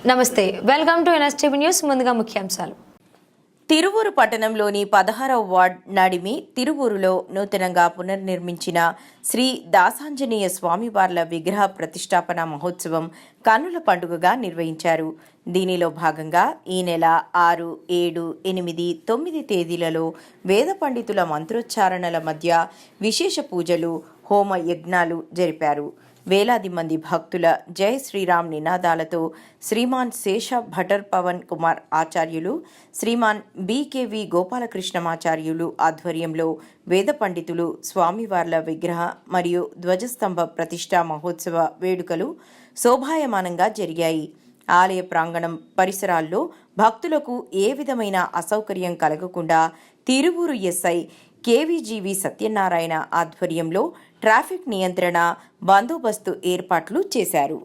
నమస్తే, welcome to NSTV news. ముందుగా ముఖ్యాంశాలు. తిరువూరు పట్టణంలోని 16వ వార్డ్ నడిమి తిరువూరులో నూతనంగా పునర్నిర్మించిన శ్రీ దాసాంజనేయ స్వామివార్ల విగ్రహ ప్రతిష్టాపన మహోత్సవం కన్నుల పండుగగా నిర్వహించారు. దీనిలో భాగంగా ఈ నెల 6, 7, 8, 9 తేదీలలో వేద పండితుల మంత్రోచ్చారణల మధ్య విశేష పూజలు, హోమ యజ్ఞాలు జరిపారు. వేలాది మంది భక్తుల జై శ్రీరామ్ నినాదాలతో శ్రీమాన్ శేష భటర్ పవన్ కుమార్ ఆచార్యులు, శ్రీమాన్ బికేవి గోపాలకృష్ణమాచార్యులు ఆధ్వర్యంలో వేద పండితులు స్వామివార్ల విగ్రహ మరియు ధ్వజస్తంభ ప్రతిష్టా మహోత్సవ వేడుకలు శోభాయమానంగా జరిగాయి. ఆలయ ప్రాంగణం పరిసరాల్లో భక్తులకు ఏ విధమైన అసౌకర్యం కలగకుండా తిరువూరు ఎస్ఐ కేవీజీవి సత్యనారాయణ ఆధ్వర్యంలో ట్రాఫిక్ నియంత్రణ, బందోబస్తు ఏర్పాట్లు చేశారు.